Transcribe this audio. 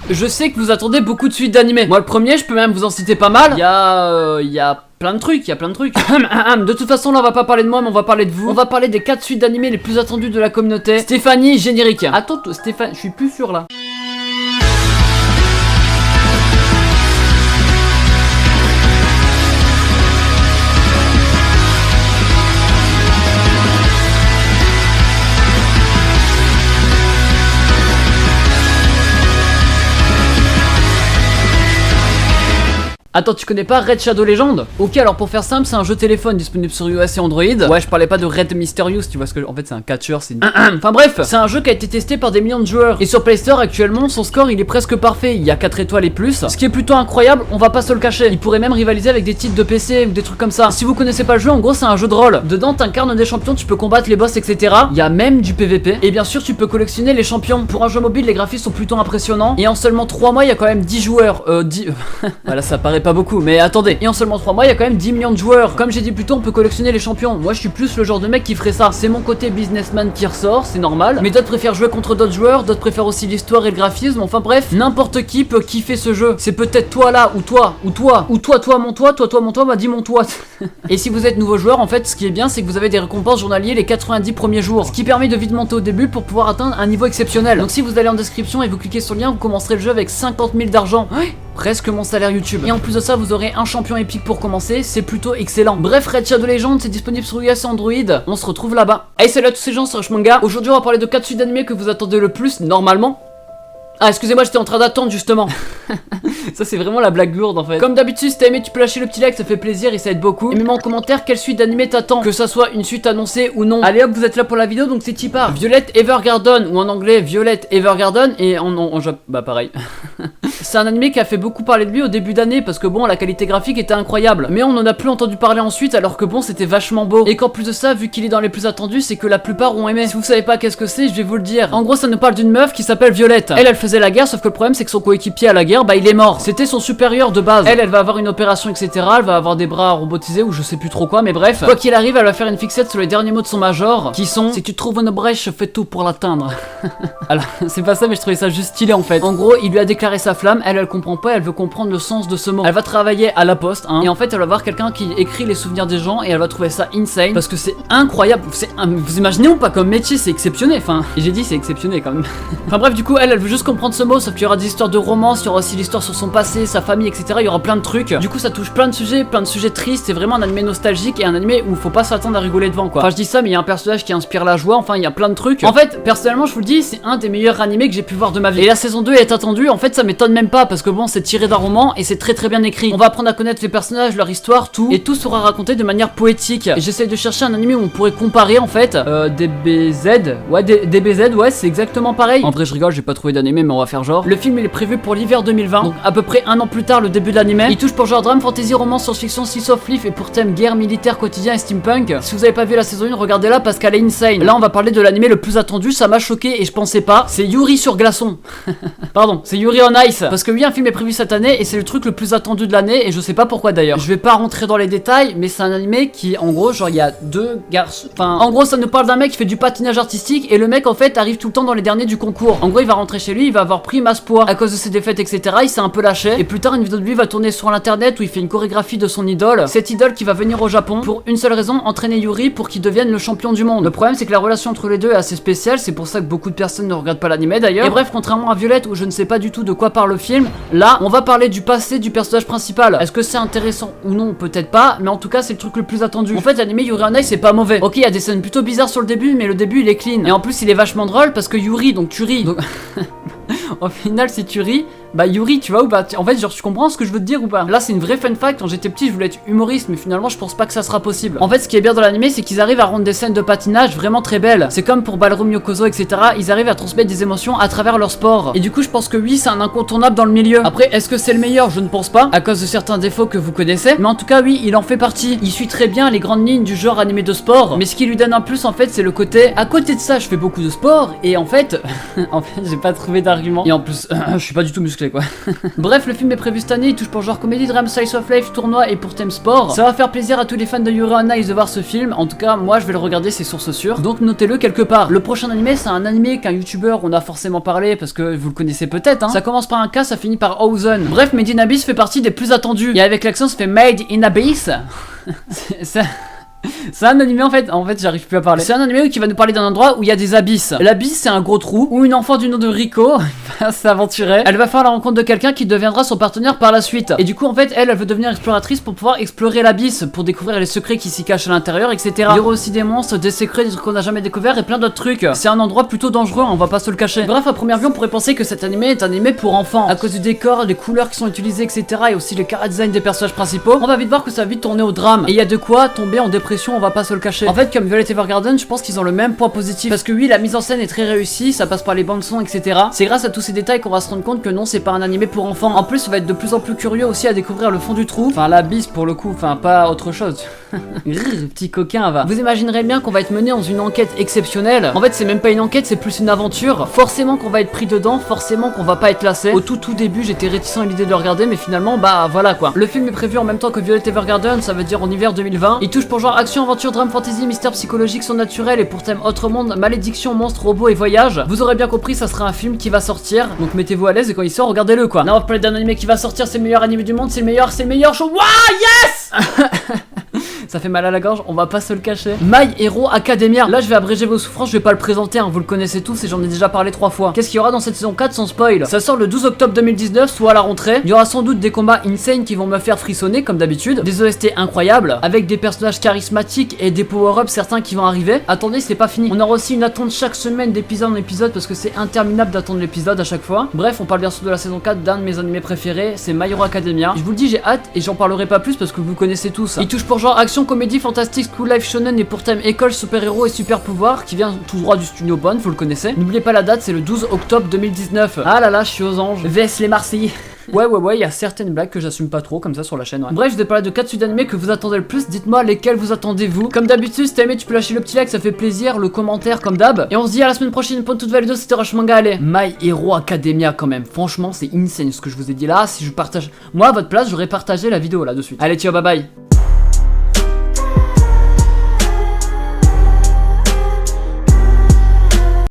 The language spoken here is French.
Je sais que vous attendez beaucoup de suites d'animés. Moi le premier, je peux même vous en citer pas mal. Il y a plein de trucs, De toute façon là on va pas parler de moi mais on va parler de vous. On va parler des 4 suites d'animés les plus attendues de la communauté. Stéphanie, générique. Attends, Stéphane, je suis plus sûr là. Attends, tu connais pas Red Shadow Legend? Ok, alors pour faire simple, c'est un jeu téléphone disponible sur iOS et Android. Ouais, je parlais pas de Red Mysterious, tu vois ce que en fait c'est un catcheur, c'est enfin bref, c'est un jeu qui a été testé par des millions de joueurs. Et sur Play Store actuellement, son score il est presque parfait, il y a 4 étoiles et plus. Ce qui est plutôt incroyable, on va pas se le cacher. Il pourrait même rivaliser avec des titres de PC ou des trucs comme ça. Si vous connaissez pas le jeu, en gros c'est un jeu de rôle. Dedans t'incarnes des champions, tu peux combattre les boss, etc. Il y a même du PVP. Et bien sûr tu peux collectionner les champions. Pour un jeu mobile, les graphismes sont plutôt impressionnants. Et en seulement 3 mois, il y a quand même 10 joueurs. Voilà, ça paraît pas beaucoup, mais attendez. Et en seulement 3 mois, il y a quand même 10 millions de joueurs. Comme j'ai dit plus tôt, on peut collectionner les champions. Moi, je suis plus le genre de mec qui ferait ça. C'est mon côté businessman qui ressort, c'est normal. Mais d'autres préfèrent jouer contre d'autres joueurs, d'autres préfèrent aussi l'histoire et le graphisme. Enfin bref, n'importe qui peut kiffer ce jeu. C'est peut-être toi là, ou toi, mon toit, m'a dit mon toit. Et si vous êtes nouveau joueur, en fait, ce qui est bien, c'est que vous avez des récompenses journaliers les 90 premiers jours. Ce qui permet de vite monter au début pour pouvoir atteindre un niveau exceptionnel. Donc si vous allez en description et vous cliquez sur le lien, vous commencerez le jeu avec 50 000 d'argent. Presque mon salaire YouTube. Et en plus de ça, vous aurez un champion épique pour commencer, c'est plutôt excellent. Bref, Red Shadow Legend, c'est disponible sur iOS et Android. On se retrouve là-bas. Hey, salut à tous ces gens, c'est Rush Manga. Aujourd'hui, on va parler de 4 suites d'animés que vous attendez le plus, normalement. Ah, excusez-moi, j'étais en train d'attendre justement. Ça c'est vraiment la blague lourde en fait. Comme d'habitude, si t'as aimé, tu peux lâcher le petit like, ça fait plaisir et ça aide beaucoup. Et mets-moi en commentaire quelle suite d'animé t'attends, que ça soit une suite annoncée ou non. Allez hop, vous êtes là pour la vidéo, donc c'est t'y part. Violet Evergarden, ou en anglais Violet Evergarden, et en bah pareil. C'est un animé qui a fait beaucoup parler de lui au début d'année, parce que bon, la qualité graphique était incroyable. Mais on en a plus entendu parler ensuite, alors que bon, c'était vachement beau. Et qu'en plus de ça, vu qu'il est dans les plus attendus, c'est que la plupart ont aimé. Si vous savez pas qu'est-ce que c'est, je vais vous le dire. En gros, ça nous parle d'une meuf qui s'appelle Violette. Elle faisait la guerre, sauf que le problème c'est que son coéquipier à la guerre, bah il est mort. C'était son supérieur de base. Elle va avoir une opération, etc. Elle va avoir des bras robotisés ou je sais plus trop quoi, mais bref. Quoi qu'il arrive, elle va faire une fixette sur les derniers mots de son major, qui sont: si tu trouves une brèche, fais tout pour l'atteindre. Alors, c'est pas ça, mais je trouvais ça juste stylé en fait. En gros, il lui a déclaré sa flamme, elle comprend pas, elle veut comprendre le sens de ce mot. Elle va travailler à la poste, hein, et en fait, elle va voir quelqu'un qui écrit les souvenirs des gens et elle va trouver ça insane parce que c'est incroyable. Vous imaginez ou pas comme métier, c'est exceptionnel. Enfin, et j'ai dit c'est exceptionnel quand même. Enfin bref, du coup, elle veut juste comprendre ce mot, sauf qu'il y aura des histoires de romance, il y aura aussi l'histoire sur son passé, sa famille, etc. Il y aura plein de trucs. Du coup, ça touche plein de sujets tristes. C'est vraiment un animé nostalgique et un animé où faut pas s'attendre à rigoler devant quoi. Enfin, je dis ça, mais il y a un personnage qui inspire la joie. Enfin, il y a plein de trucs. En fait, personnellement, je vous le dis, c'est un des meilleurs animés que j'ai pu voir de ma vie. Et la saison 2 est attendue. En fait, ça m'étonne même pas parce que bon, c'est tiré d'un roman et c'est très très bien écrit. On va apprendre à connaître les personnages, leur histoire, tout, et tout sera raconté de manière poétique. Et j'essaie de chercher un animé où on pourrait comparer en fait. DBZ, ouais, DBZ, ouais, c'est exactement pareil. En vrai, je rigole, j'ai pas trouvé d'animé, mais on va faire genre. Le film il est prévu pour l'hiver 2020, donc à peu près un an plus tard le début de l'animé. Il touche pour genre drame, fantasy, romance, science-fiction, slice of life et pour thème guerre, militaire, quotidien et steampunk. Si vous avez pas vu la saison 1, regardez-la parce qu'elle est insane. Là on va parler de l'animé le plus attendu, ça m'a choqué et je pensais pas. C'est Yuri sur glaçon. Pardon, c'est Yuri on Ice. Parce que oui, un film est prévu cette année et c'est le truc le plus attendu de l'année et je sais pas pourquoi d'ailleurs. Je vais pas rentrer dans les détails, mais c'est un animé qui en gros genre il y a deux garçons. Enfin, en gros ça nous parle d'un mec qui fait du patinage artistique et le mec en fait arrive tout le temps dans les derniers du concours. En gros il va rentrer chez lui, il va avoir pris masse poids à cause de ses défaites, etc. Il s'est un peu lâché et plus tard une vidéo de lui va tourner sur l'internet où il fait une chorégraphie de son idole. Cette idole qui va venir au Japon pour une seule raison, entraîner Yuri pour qu'il devienne le champion du monde. Le problème c'est que la relation entre les deux est assez spéciale, c'est pour ça que beaucoup de personnes ne regardent pas l'animé d'ailleurs. Et bref, contrairement à Violette où je ne sais pas du tout de quoi parle le film, là on va parler du passé du personnage principal. Est-ce que c'est intéressant ou non? Peut-être pas, mais en tout cas c'est le truc le plus attendu. En fait l'animé Yuri on Ice c'est pas mauvais. Ok, il y a des scènes plutôt bizarres sur le début, mais le début il est clean. Et en plus il est vachement drôle parce que Yuri, donc tu ris. Donc... Au final, si tu ris, bah Yuri, tu vois ou pas? En fait, genre, tu comprends ce que je veux te dire ou pas? Là, c'est une vraie fun fact. Quand j'étais petit, je voulais être humoriste, mais finalement, je pense pas que ça sera possible. En fait, ce qui est bien dans l'animé, c'est qu'ils arrivent à rendre des scènes de patinage vraiment très belles. C'est comme pour Ballroom Yokozo, etc. Ils arrivent à transmettre des émotions à travers leur sport. Et du coup, je pense que oui, c'est un incontournable dans le milieu. Après, est-ce que c'est le meilleur? Je ne pense pas, à cause de certains défauts que vous connaissez. Mais en tout cas, oui, il en fait partie. Il suit très bien les grandes lignes du genre animé de sport. Mais ce qui lui donne un plus, en fait, c'est le côté. À côté de ça, je fais beaucoup de sport. Et en fait, j'ai pas trouvé d'argument carrément. Et en plus, je suis pas du tout musclé quoi. Bref, le film est prévu cette année, il touche pour genre comédie, drame, slice of life, tournoi et pour thème sport. Ça va faire plaisir à tous les fans de Yuri on Ice de voir ce film. En tout cas, moi je vais le regarder, c'est source sûre. Donc notez-le quelque part. Le prochain animé, c'est un animé qu'un youtubeur on a forcément parlé parce que vous le connaissez peut-être. Hein. Ça commence par un K, ça finit par Ozen. Bref, Made in Abyss fait partie des plus attendus. Et avec l'accent, ça fait Made in Abyss. C'est un animé en fait j'arrive plus à parler. C'est un animé qui va nous parler d'un endroit où il y a des abysses. L'abysse c'est un gros trou où une enfant du nom de Rico va s'aventurer. Elle va faire la rencontre de quelqu'un qui deviendra son partenaire par la suite. Et du coup en fait elle veut devenir exploratrice pour pouvoir explorer l'abysse, pour découvrir les secrets qui s'y cachent à l'intérieur, etc. Il y aura aussi des monstres, des secrets, des trucs qu'on n'a jamais découvert et plein d'autres trucs. C'est un endroit plutôt dangereux, on va pas se le cacher. Bref, à première vue on pourrait penser que cet animé est un animé pour enfants à cause du décor, des couleurs qui sont utilisées, etc. et aussi le chara design des personnages principaux. On va vite voir que ça va vite tourner au drame. Et il y a de quoi tomber en dépression, on va pas se le cacher. En fait, comme Violet Evergarden, je pense qu'ils ont le même point positif. Parce que oui, la mise en scène est très réussie, ça passe par les bandes son, etc. C'est grâce à tous ces détails qu'on va se rendre compte que non, c'est pas un animé pour enfants. En plus, on va être de plus en plus curieux aussi à découvrir le fond du trou. Enfin, l'abysse pour le coup, enfin, pas autre chose. Petit coquin, va. Vous imaginerez bien qu'on va être mené dans une enquête exceptionnelle. En fait, c'est même pas une enquête, c'est plus une aventure. Forcément qu'on va être pris dedans, forcément qu'on va pas être lassé. Au tout début, j'étais réticent à l'idée de le regarder, mais finalement, bah voilà quoi. Le film est prévu en même temps que Violet Evergarden, ça veut dire en hiver 2020. Il touche pour genre action, aventure, drame, fantasy, mystère psychologique, surnaturel et pour thème autre monde, malédiction, monstre, robot et voyage. Vous aurez bien compris, ça sera un film qui va sortir. Donc mettez-vous à l'aise et quand il sort, regardez-le quoi. Là, on va parler d'un animé qui va sortir, c'est le meilleur animé du monde, c'est le meilleur show. Waouh, yes. Ça fait mal à la gorge, on va pas se le cacher. My Hero Academia. Là, je vais abréger vos souffrances, je vais pas le présenter, hein, vous le connaissez tous et j'en ai déjà parlé 3 fois. Qu'est-ce qu'il y aura dans cette saison 4 sans spoil? Ça sort le 12 octobre 2019, soit à la rentrée. Il y aura sans doute des combats insane qui vont me faire frissonner, comme d'habitude. Des OST incroyables, avec des personnages charismatiques et des power-ups certains qui vont arriver. Attendez, c'est pas fini. On aura aussi une attente chaque semaine d'épisode en épisode parce que c'est interminable d'attendre l'épisode à chaque fois. Bref, on parle bien sûr de la saison 4 d'un de mes animés préférés, c'est My Hero Academia. Je vous le dis, j'ai hâte et j'en parlerai pas plus parce que vous connaissez tous. Il touche pour genre action, comédie, fantastique, school life shonen et pour thème école, super-héros et super pouvoir qui vient tout droit du studio Bonne, vous le connaissez. N'oubliez pas la date, c'est le 12 octobre 2019. Ah là là, je suis aux anges. VS les Marseillais. Ouais, il y a certaines blagues que j'assume pas trop comme ça sur la chaîne. Ouais. Bref, je vais parler de 4 suites d'animés que vous attendez le plus. Dites-moi lesquels vous attendez-vous. Comme d'habitude, si t'as aimé, tu peux lâcher le petit like, ça fait plaisir, le commentaire comme d'hab. Et on se dit à la semaine prochaine pour une toute nouvelle vidéo. C'était Rush Manga. Allez, My Hero Academia quand même. Franchement, c'est insane ce que je vous ai dit là. Si je partage, moi à votre place, j'aurais partagé la vidéo là de suite. Allez, ciao, bye bye.